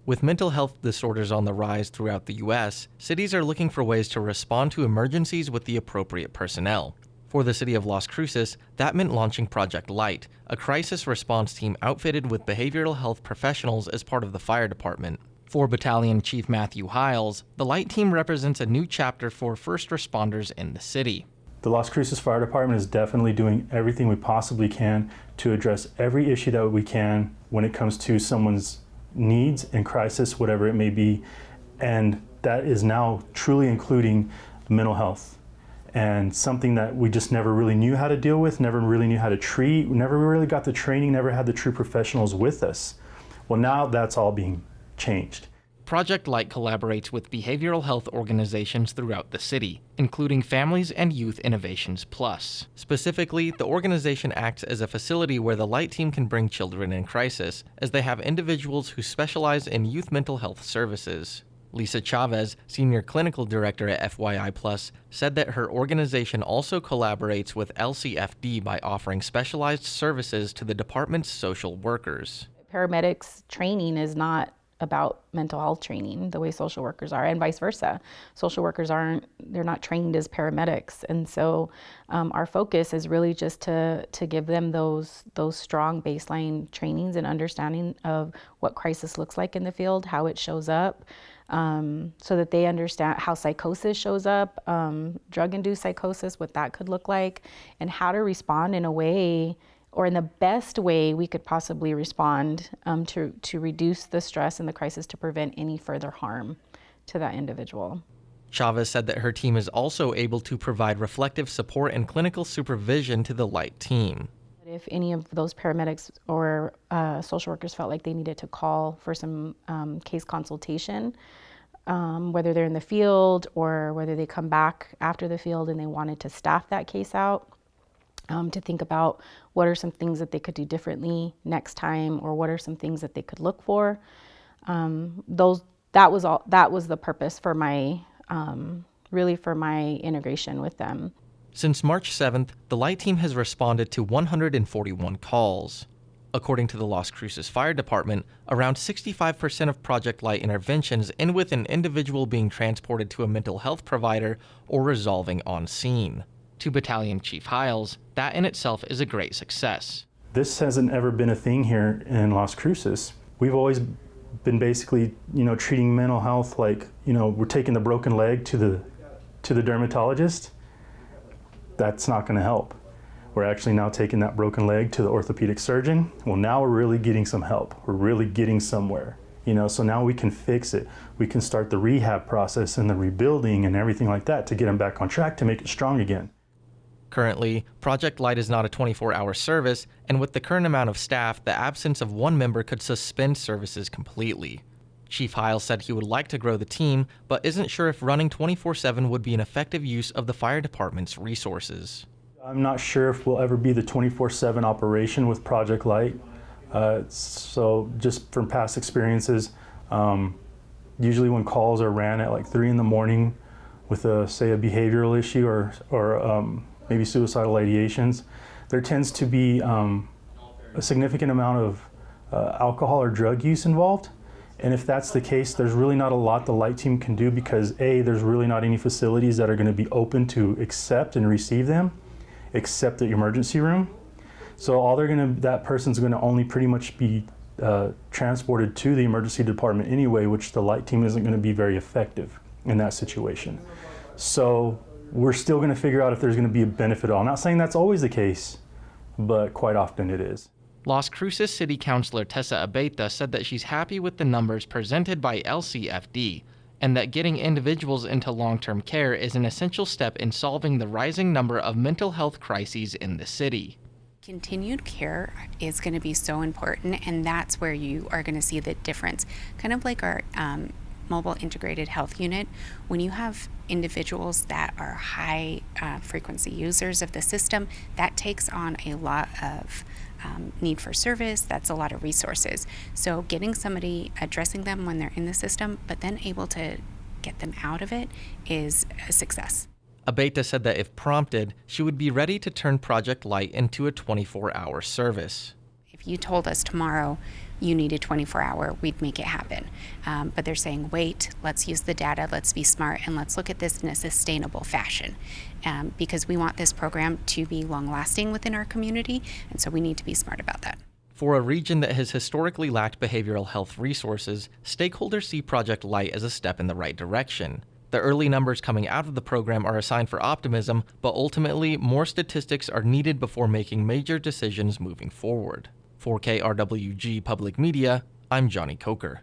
With mental health disorders on the rise throughout the U.S., cities are looking for ways to respond to emergencies with the appropriate personnel. For the city of Las Cruces, that meant launching Project L.I.G.H.T, a crisis response team outfitted with behavioral health professionals as part of the fire department. For Battalion Chief Matthew Hiles, the L.I.G.H.T team represents a new chapter for first responders in the city. The Las Cruces Fire Department is definitely doing everything we possibly can to address every issue that we can when it comes to someone's needs and crisis, whatever it may be. And that is now truly including mental health, and something that we just never really knew how to deal with, never really knew how to treat, never really got the training, never had the true professionals with us. Well, now that's all being changed. Project L.I.G.H.T collaborates with behavioral health organizations throughout the city, including Families and Youth Innovations Plus. Specifically, the organization acts as a facility where the L.I.G.H.T team can bring children in crisis, as they have individuals who specialize in youth mental health services. Lisa Chavez, Senior Clinical Director at FYI Plus, said that her organization also collaborates with LCFD by offering specialized services to the department's social workers. Paramedics training is not about mental health training the way social workers are, and vice versa. Social workers they're not trained as paramedics, and so our focus is really just to give them those strong baseline trainings and understanding of what crisis looks like in the field, how it shows up, so that they understand how psychosis shows up, drug-induced psychosis, what that could look like, and how to respond in a way, or in the best way we could possibly respond to reduce the stress and the crisis to prevent any further harm to that individual. Chavez said that her team is also able to provide reflective support and clinical supervision to the L.I.G.H.T team. If any of those paramedics or social workers felt like they needed to call for some case consultation, whether they're in the field or whether they come back after the field and they wanted to staff that case out, to think about what are some things that they could do differently next time, or what are some things that they could look for. That was the purpose for my really for my integration with them. Since March 7th, the L.I.G.H.T team has responded to 141 calls. According to the Las Cruces Fire Department, around 65% of Project L.I.G.H.T interventions end with an individual being transported to a mental health provider or resolving on scene. To Battalion Chief Hiles, that in itself is a great success. This hasn't ever been a thing here in Las Cruces. We've always been basically, treating mental health like, we're taking the broken leg to the dermatologist. That's not going to help. We're actually now taking that broken leg to the orthopedic surgeon. Well, now we're really getting some help. We're really getting somewhere. So now we can fix it. We can start the rehab process and the rebuilding and everything like that to get them back on track to make it strong again. Currently, Project L.I.G.H.T is not a 24-hour service, and with the current amount of staff, the absence of one member could suspend services completely. Chief Hiles said he would like to grow the team, but isn't sure if running 24/7 would be an effective use of the fire department's resources. I'm not sure if we'll ever be the 24/7 operation with Project L.I.G.H.T. So just from past experiences, usually when calls are ran at like 3 in the morning with say a behavioral issue or maybe suicidal ideations, there tends to be a significant amount of alcohol or drug use involved. And if that's the case, there's really not a lot the L.I.G.H.T team can do, because A, there's really not any facilities that are going to be open to accept and receive them, except the emergency room. So that person's going to only pretty much be transported to the emergency department anyway, which the L.I.G.H.T team isn't going to be very effective in that situation. So we're still going to figure out if there's going to be a benefit at all. I'm not saying that's always the case, but quite often it is. Las Cruces City Councilor Tessa Abeyta said that she's happy with the numbers presented by LCFD, and that getting individuals into long-term care is an essential step in solving the rising number of mental health crises in the city. Continued care is going to be so important, and that's where you are going to see the difference. Kind of like our mobile integrated health unit, when you have individuals that are high frequency users of the system, that takes on a lot of need for service. That's a lot of resources. So getting somebody, addressing them when they're in the system, but then able to get them out of it is a success. Abeyta said that if prompted, she would be ready to turn Project L.I.G.H.T into a 24-hour service. If If you told us tomorrow you needed 24-hour, we'd make it happen. But they're saying, wait, let's use the data, let's be smart, and let's look at this in a sustainable fashion. Because we want this program to be long-lasting within our community, and so we need to be smart about that. For a region that has historically lacked behavioral health resources, stakeholders see Project L.I.G.H.T as a step in the right direction. The early numbers coming out of the program are a sign for optimism, but ultimately, more statistics are needed before making major decisions moving forward. For KRWG Public Media, I'm Jonny Coker.